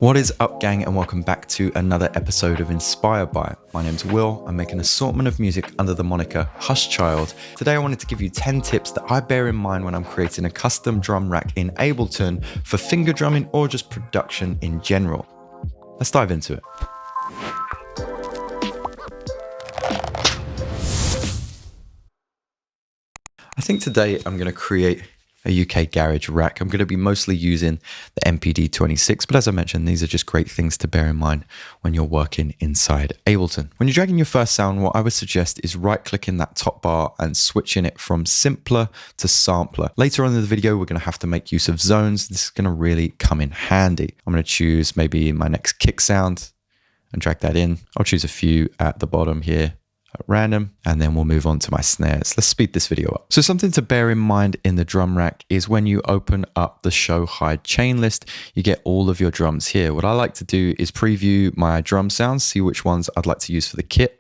What is up, gang, and welcome back to another episode of Inspired By. My name's Will. I make an assortment of music under the moniker Hushchild. Today I wanted to give you 10 tips that I bear in mind when I'm creating a custom drum rack in Ableton for finger drumming or just production in general. Let's dive into it. I think today I'm going to create a UK garage rack. I'm going to be mostly using the MPD-26, but as I mentioned, these are just great things to bear in mind when you're working inside Ableton. When you're dragging your first sound, what I would suggest is right-clicking that top bar and switching it from simpler to sampler. Later on in the video, we're going to have to make use of zones. This is going to really come in handy. I'm going to choose maybe my next kick sound and drag that in. I'll choose a few at the bottom here at random, and then we'll move on to my snares. Let's speed this video up. So something to bear in mind in the drum rack is when you open up the show hide chain list, you get all of your drums here. What I like to do is preview my drum sounds, see which ones I'd like to use for the kit.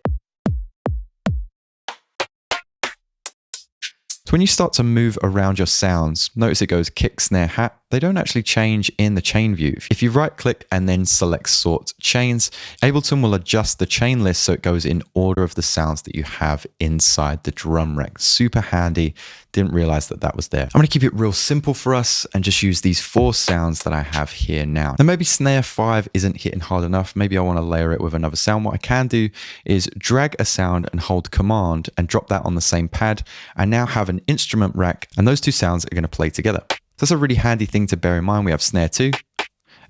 So when you start to move around your sounds, notice it goes kick, snare, hat. They don't actually change in the chain view. If you right click and then select sort chains, Ableton will adjust the chain list so it goes in order of the sounds that you have inside the drum rack. Super handy. Didn't realize that that was there. I'm going to keep it real simple for us and just use these 4 sounds that I have here now. Now maybe snare 5 isn't hitting hard enough. Maybe I want to layer it with another sound. What I can do is drag a sound and hold command and drop that on the same pad. I now have an instrument rack and those 2 sounds are going to play together. That's a really handy thing to bear in mind. We have snare 2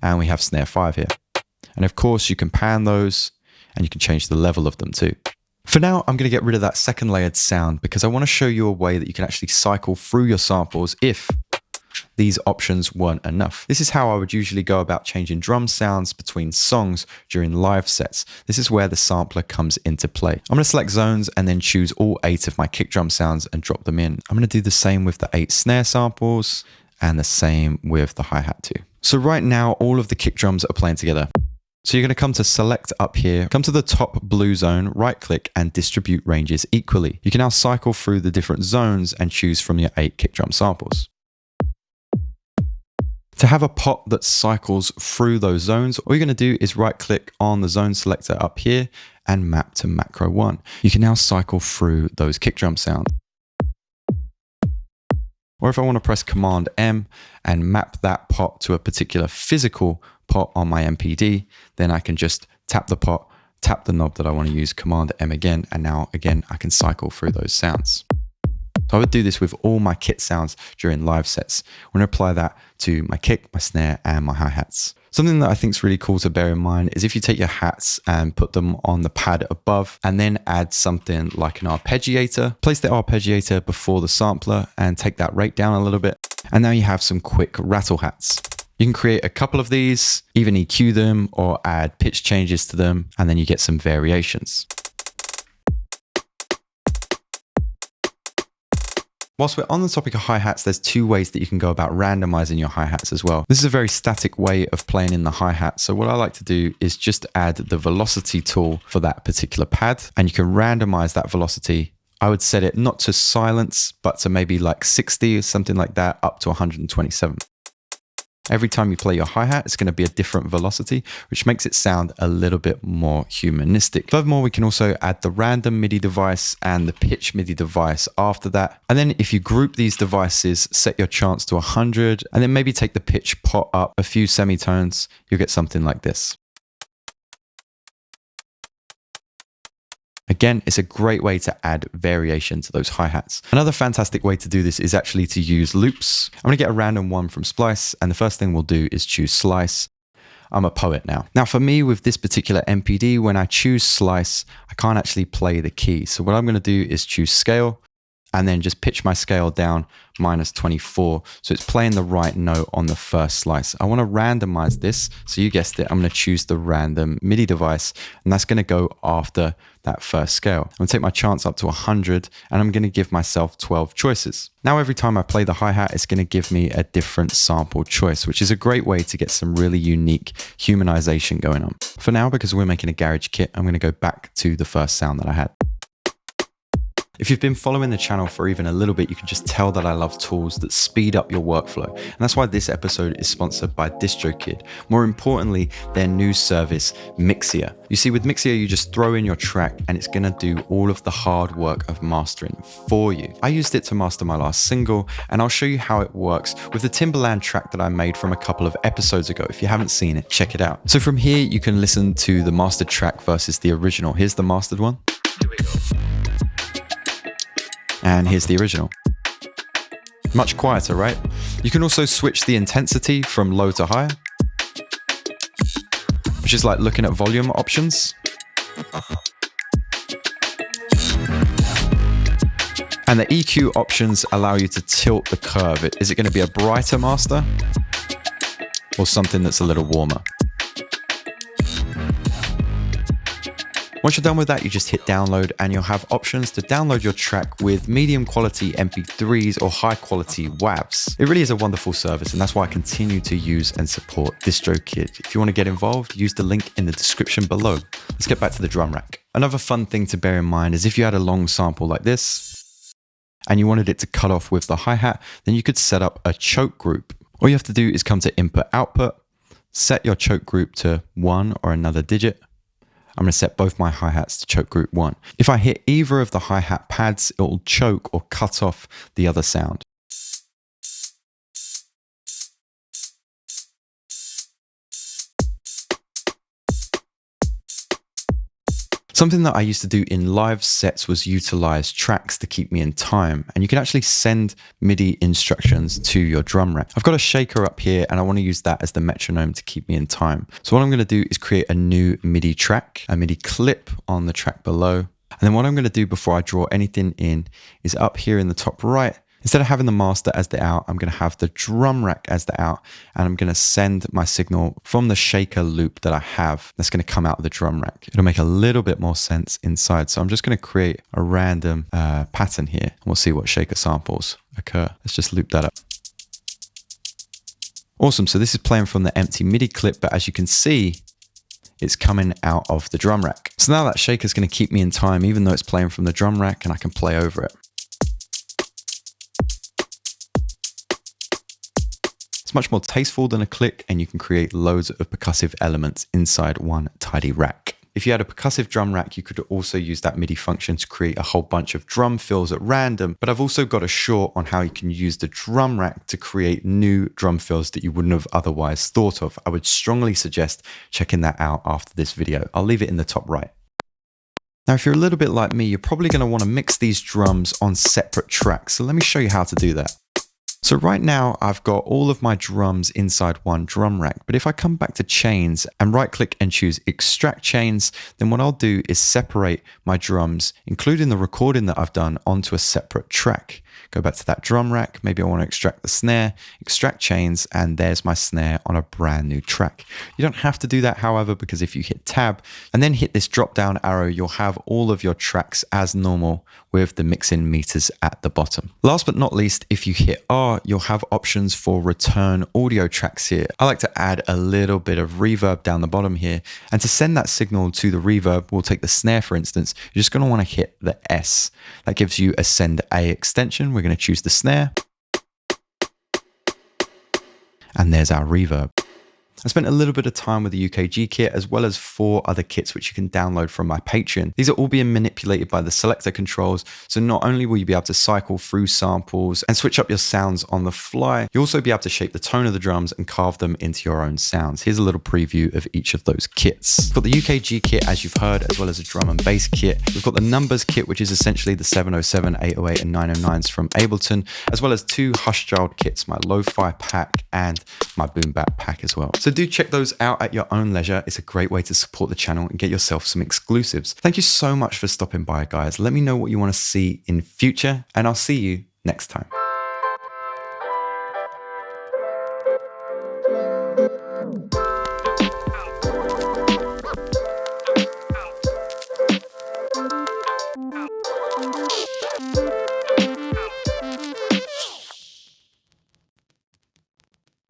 and we have snare 5 here. And of course you can pan those and you can change the level of them too. For now, I'm going to get rid of that second layered sound because I want to show you a way that you can actually cycle through your samples if these options weren't enough. This is how I would usually go about changing drum sounds between songs during live sets. This is where the sampler comes into play. I'm going to select zones and then choose all 8 of my kick drum sounds and drop them in. I'm going to do the same with the 8 snare samples and the same with the hi-hat too. So right now, all of the kick drums are playing together. So you're going to come to select up here, come to the top blue zone, right click and distribute ranges equally. You can now cycle through the different zones and choose from your 8 kick drum samples. To have a pot that cycles through those zones, all you're going to do is right click on the zone selector up here and map to macro 1. You can now cycle through those kick drum sounds. Or if I want to press Command M and map that pot to a particular physical pot on my MPD, then I can just tap the pot, tap the knob that I want to use, Command M again, and now again I can cycle through those sounds. So I would do this with all my kit sounds during live sets. I'm going to apply that to my kick, my snare, and my hi-hats. Something that I think is really cool to bear in mind is if you take your hats and put them on the pad above and then add something like an arpeggiator, place the arpeggiator before the sampler and take that rate down a little bit. And now you have some quick rattle hats. You can create a couple of these, even EQ them or add pitch changes to them, and then you get some variations. Whilst we're on the topic of hi-hats, there's 2 ways that you can go about randomizing your hi-hats as well. This is a very static way of playing in the hi-hat. So what I like to do is just add the velocity tool for that particular pad, and you can randomize that velocity. I would set it not to silence, but to maybe like 60 or something like that, up to 127. Every time you play your hi-hat, it's going to be a different velocity, which makes it sound a little bit more humanistic. Furthermore, we can also add the random MIDI device and the pitch MIDI device after that. And then if you group these devices, set your chance to 100, and then maybe take the pitch pot up a few semitones, you'll get something like this. Again, it's a great way to add variation to those hi-hats. Another fantastic way to do this is actually to use loops. I'm going to get a random one from Splice, and the first thing we'll do is choose Slice. I'm a poet now. Now for me, with this particular MPD, when I choose Slice, I can't actually play the key. So what I'm going to do is choose Scale, and then just pitch my scale down -24. So it's playing the right note on the first slice. I want to randomize this. So you guessed it, I'm going to choose the random MIDI device, and that's going to go after that first scale. I'm going to take my chance up to 100, and I'm going to give myself 12 choices. Now, every time I play the hi-hat, it's going to give me a different sample choice, which is a great way to get some really unique humanization going on. For now, because we're making a garage kit, I'm going to go back to the first sound that I had. If you've been following the channel for even a little bit, you can just tell that I love tools that speed up your workflow. And that's why this episode is sponsored by DistroKit. More importantly, their new service, Mixio. You see, with Mixio, you just throw in your track and it's gonna do all of the hard work of mastering for you. I used it to master my last single, and I'll show you how it works with the Timberland track that I made from a couple of episodes ago. If you haven't seen it, check it out. So from here, you can listen to the mastered track versus the original. Here's the mastered one. Here we go. And here's the original. Much quieter, right? You can also switch the intensity from low to high, which is like looking at volume options. And the EQ options allow you to tilt the curve. Is it going to be a brighter master or something that's a little warmer? Once you're done with that, you just hit download and you'll have options to download your track with medium quality MP3s or high quality WAVs. It really is a wonderful service, and that's why I continue to use and support DistroKit. If you want to get involved, use the link in the description below. Let's get back to the drum rack. Another fun thing to bear in mind is if you had a long sample like this and you wanted it to cut off with the hi-hat, then you could set up a choke group. All you have to do is come to input output, set your choke group to 1 or another digit. I'm going to set both my hi-hats to choke group 1. If I hit either of the hi-hat pads, it will choke or cut off the other sound. Something that I used to do in live sets was utilize tracks to keep me in time. And you can actually send MIDI instructions to your drum rack. I've got a shaker up here and I want to use that as the metronome to keep me in time. So what I'm going to do is create a new MIDI track, a MIDI clip on the track below. And then what I'm going to do before I draw anything in is up here in the top right, instead of having the master as the out, I'm going to have the drum rack as the out, and I'm going to send my signal from the shaker loop that I have that's going to come out of the drum rack. It'll make a little bit more sense inside. So I'm just going to create a random pattern here, and we'll see what shaker samples occur. Let's just loop that up. Awesome. So this is playing from the empty MIDI clip, but as you can see, it's coming out of the drum rack. So now that shaker is going to keep me in time, even though it's playing from the drum rack, and I can play over it. It's much more tasteful than a click, and you can create loads of percussive elements inside one tidy rack. If you had a percussive drum rack, you could also use that MIDI function to create a whole bunch of drum fills at random, but I've also got a short on how you can use the drum rack to create new drum fills that you wouldn't have otherwise thought of. I would strongly suggest checking that out after this video. I'll leave it in the top right. Now, if you're a little bit like me, you're probably going to want to mix these drums on separate tracks. So let me show you how to do that. So right now I've got all of my drums inside one drum rack, but if I come back to chains and right click and choose extract chains, then what I'll do is separate my drums, including the recording that I've done, onto a separate track. Go back to that drum rack, maybe I want to extract the snare, extract chains, and there's my snare on a brand new track. You don't have to do that, however, because if you hit tab and then hit this drop down arrow, you'll have all of your tracks as normal with the mixing meters at the bottom. Last but not least, if you hit R, you'll have options for return audio tracks here. I like to add a little bit of reverb down the bottom here, and to send that signal to the reverb, we'll take the snare for instance, you're just going to want to hit the S. That gives you a send A extension. We're going to choose the snare, and there's our reverb. I spent a little bit of time with the UKG kit as well as 4 other kits which you can download from my Patreon. These are all being manipulated by the selector controls, so not only will you be able to cycle through samples and switch up your sounds on the fly, you'll also be able to shape the tone of the drums and carve them into your own sounds. Here's a little preview of each of those kits. We've got the UKG kit, as you've heard, as well as a drum and bass kit. We've got the numbers kit, which is essentially the 707, 808 and 909s from Ableton, as well as 2 Hushchild kits, my lo-fi pack and my boom bap pack as well. So do check those out at your own leisure. It's a great way to support the channel and get yourself some exclusives. Thank you so much for stopping by, guys. Let me know what you want to see in future, and I'll see you next time.